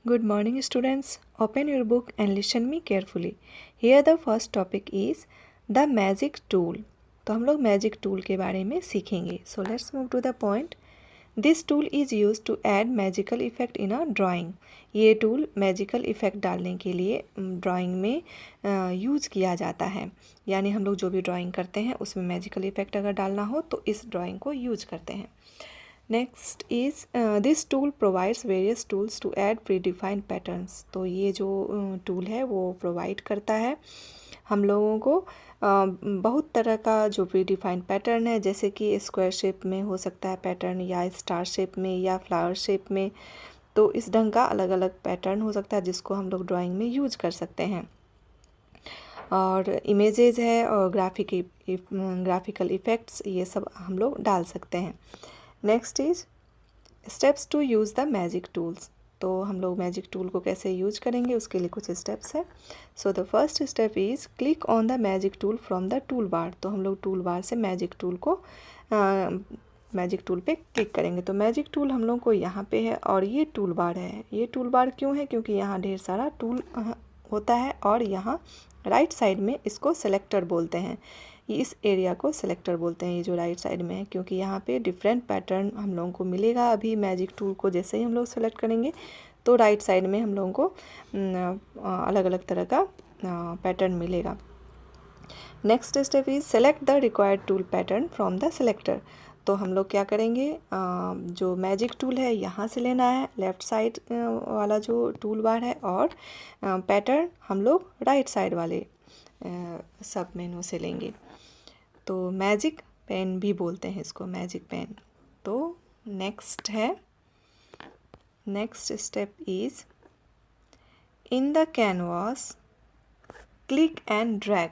Good morning, students. Open your book and listen me carefully. Here the first topic is the magic tool. तो हम लोग magic tool के बारे में सीखेंगे. So let's move to the point. This tool is used to add magical effect in a drawing. ये tool magical effect डालने के लिए ड्राइंग में यूज़ किया जाता है. यानी हम लोग जो भी ड्राइंग करते हैं उसमें मैजिकल इफ़ेक्ट अगर डालना हो तो इस ड्राइंग को यूज़ करते हैं. Next is this tool provides various tools to add predefined patterns. तो ये जो टूल है वो प्रोवाइड करता है हम लोगों को बहुत तरह का जो प्री डिफाइंड पैटर्न है, जैसे कि स्क्वायर शेप में हो सकता है पैटर्न, या स्टार शेप में, या फ्लावर शेप में. तो इस ढंग का अलग अलग पैटर्न हो सकता है जिसको हम लोग ड्राइंग में यूज कर सकते हैं. और इमेजेस है और ग्राफिकल इफ़ेक्ट्स, ये सब हम लोग डाल सकते हैं. Next is steps to use the magic tools. तो हम लोग मैजिक टूल को कैसे यूज करेंगे उसके लिए कुछ स्टेप्स है. So the first step is click on the magic tool from the tool bar. तो हम लोग टूल बार से मैजिक टूल को मैजिक टूल पे क्लिक करेंगे. तो मैजिक टूल हम लोग को यहाँ पे है और ये टूल बार है. ये टूल बार क्यों है? क्योंकि यहाँ ढेर सारा टूल होता है और यहाँ राइट साइड में इसको सेलेक्टर बोलते हैं. ये इस एरिया को सेलेक्टर बोलते हैं, ये जो राइट साइड में है, क्योंकि यहाँ पे डिफरेंट पैटर्न हम लोगों को मिलेगा. अभी मैजिक टूल को जैसे ही हम लोग सेलेक्ट करेंगे तो राइट साइड में हम लोगों को अलग अलग तरह का पैटर्न मिलेगा. Next step is select the required tool pattern from the selector. तो हम लोग क्या करेंगे, जो मैजिक टूल है यहाँ से लेना है, लेफ़्ट साइड वाला जो टूल बार है, और पैटर्न हम लोग राइट साइड वाले सब मेनू से लेंगे. तो मैजिक पेन भी बोलते हैं इसको, मैजिक पेन. तो next step is in the canvas click and drag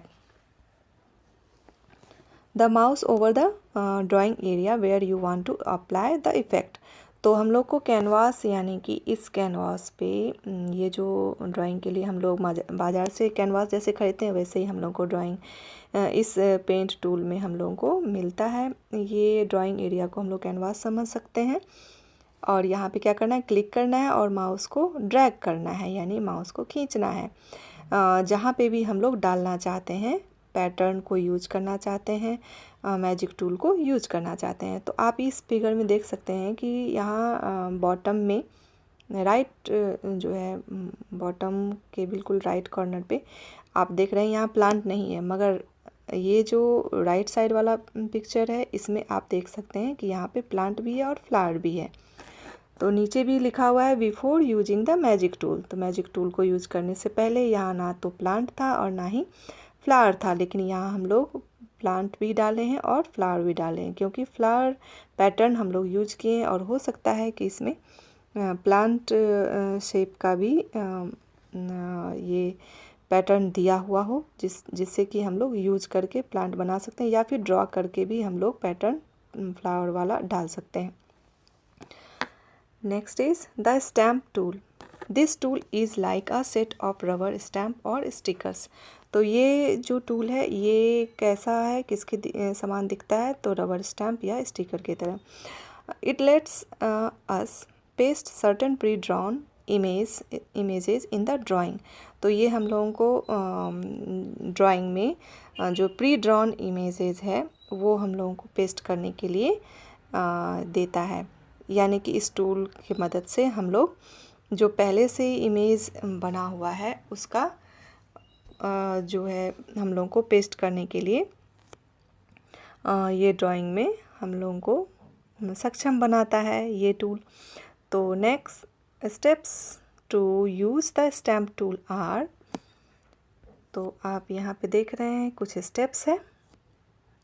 the mouse over the drawing area where you want to apply the effect. तो हम लोग को कैनवास, यानी कि इस कैनवास पे ये जो ड्राइंग के लिए हम लोग बाज़ार से कैनवास जैसे खरीदते हैं वैसे ही हम लोग को ड्राइंग इस पेंट टूल में हम लोगों को मिलता है. ये ड्राइंग एरिया को हम लोग कैनवास समझ सकते हैं. और यहाँ पे क्या करना है, क्लिक करना है और माउस को ड्रैग करना है, यानी माउस को खींचना है. जहाँ पे भी हम लोग डालना चाहते हैं, पैटर्न को यूज करना चाहते हैं, मैजिक टूल को यूज करना चाहते हैं. तो आप इस फिगर में देख सकते हैं कि यहाँ बॉटम में राइट जो है, बॉटम के बिल्कुल राइट कॉर्नर पे आप देख रहे हैं यहाँ प्लांट नहीं है, मगर ये जो राइट साइड वाला पिक्चर है इसमें आप देख सकते हैं कि यहाँ पे प्लांट भी है और फ्लावर भी है. तो नीचे भी लिखा हुआ है before using the magic tool. तो मैजिक टूल को यूज़ करने से पहले यहाँ ना तो प्लांट था और ना ही फ्लावर था, लेकिन यहाँ हम लोग प्लांट भी डाले हैं और फ्लावर भी डाले हैं, क्योंकि फ्लावर पैटर्न हम लोग यूज किए हैं और हो सकता है कि इसमें प्लांट शेप का भी ये पैटर्न दिया हुआ हो, जिससे कि हम लोग यूज करके प्लांट बना सकते हैं, या फिर ड्रॉ करके भी हम लोग पैटर्न फ्लावर वाला डाल सकते हैं. Next is the stamp tool. This tool is like a set of rubber stamp और स्टिकर्स. तो ये जो टूल है ये कैसा है, किसके समान दिखता है? तो रबर स्टैम्प या स्टिकर की तरह. It let's us paste certain pre drawn images in the drawing. तो ये हम लोगों को ड्राइंग में जो प्री ड्रॉन इमेजेस है वो हम लोगों को पेस्ट करने के लिए देता है. यानी कि इस टूल की मदद से हम लोग जो पहले से इमेज बना हुआ है उसका जो है हम लोगों को पेस्ट करने के लिए ये ड्राइंग में हम लोगों को सक्षम बनाता है ये टूल. तो next steps to use the stamp tool are. तो आप यहाँ पे देख रहे हैं कुछ स्टेप्स है,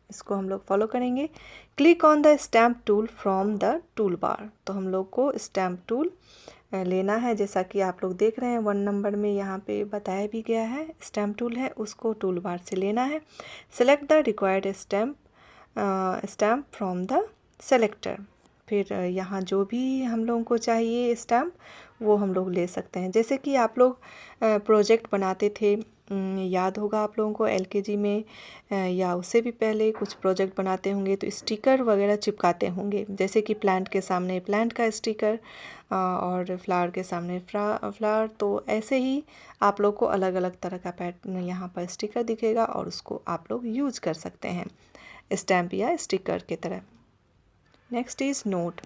इसको हम लोग फॉलो करेंगे. Click on the stamp tool from the tool bar. तो हम लोग को स्टैम्प टूल लेना है, जैसा कि आप लोग देख रहे हैं 1 नंबर में यहाँ पे बताया भी गया है. स्टैम्प टूल है उसको टूल बार से लेना है. Select the required stamp from the selector. फिर यहाँ जो भी हम लोगों को चाहिए स्टैम्प वो हम लोग ले सकते हैं. जैसे कि आप लोग प्रोजेक्ट बनाते थे, याद होगा आप लोगों को एलकेजी में या उससे भी पहले कुछ प्रोजेक्ट बनाते होंगे तो स्टिकर वगैरह चिपकाते होंगे, जैसे कि प्लांट के सामने प्लांट का स्टिकर और फ्लावर के सामने फ्लावर। तो ऐसे ही आप लोग को अलग अलग तरह का पैटर्न यहाँ पर स्टिकर दिखेगा और उसको आप लोग यूज कर सकते हैं स्टैम्प या स्टिकर की तरह। Next is note.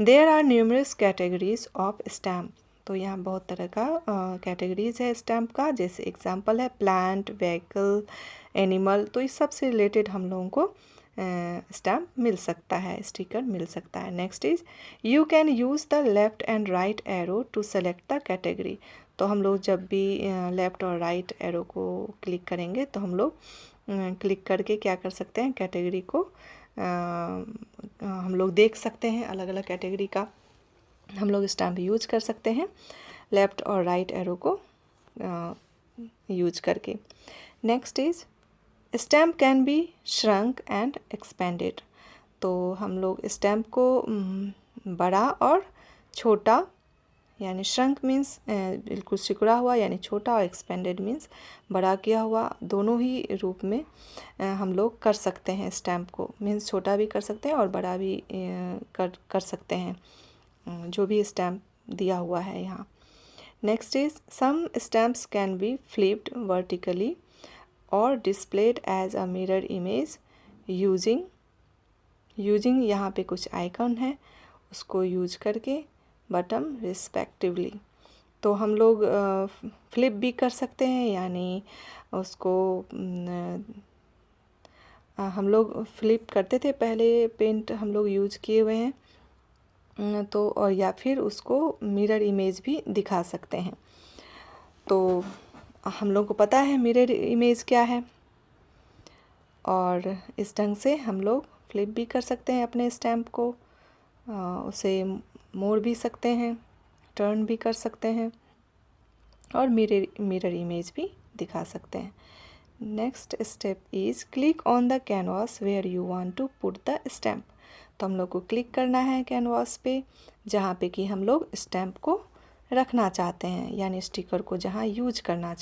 There are numerous categories of stamp. तो यहाँ बहुत तरह का कैटेगरीज है स्टैम्प का, जैसे एग्जांपल है प्लांट, व्हीकल, एनिमल। तो इस सब से रिलेटेड हम लोगों को स्टैम्प मिल सकता है, स्टिकर मिल सकता है। Next is you can use the left and right arrow to select the category. तो हम लोग जब भी लेफ़्ट और राइट एरो को क्लिक करेंगे तो हम लोग क्लिक करके क्या कर सकते हैं, कैटेगरी को हम लोग देख सकते हैं। अलग अलग कैटेगरी का हम लोग स्टैम्प यूज कर सकते हैं लेफ़्ट और राइट एरो को यूज करके। Next is stamp can be shrunk and expanded. तो हम लोग स्टैम्प को बड़ा और छोटा, यानी श्रंक मीन्स बिल्कुल सिकुड़ा हुआ यानी छोटा, और एक्सपेंडेड मीन्स बड़ा किया हुआ, दोनों ही रूप में हम लोग कर सकते हैं स्टैम्प को। मीन्स छोटा भी कर सकते हैं और बड़ा भी कर सकते हैं, जो भी स्टैम्प दिया हुआ है यहाँ। Next is some stamps can be flipped vertically और displayed as a mirror image using यहाँ पे कुछ आइकन है, उसको यूज करके बटन रिस्पेक्टिवली। तो हम लोग फ्लिप भी कर सकते हैं, यानी उसको हम लोग फ्लिप करते थे पहले, पेंट हम लोग यूज किए हुए हैं। तो और या फिर उसको मिरर इमेज भी दिखा सकते हैं। तो हम लोग को पता है मिरर इमेज क्या है, और इस ढंग से हम लोग फ्लिप भी कर सकते हैं अपने स्टैम्प को, उसे मोड़ भी सकते हैं, टर्न भी कर सकते हैं, और मिरर इमेज भी दिखा सकते हैं। Next step is click on the canvas where you want to put the stamp. तो हम लोग को क्लिक करना है कैनवास पे जहाँ पे कि हम लोग स्टैम्प को रखना चाहते हैं, यानी स्टिकर को जहाँ यूज करना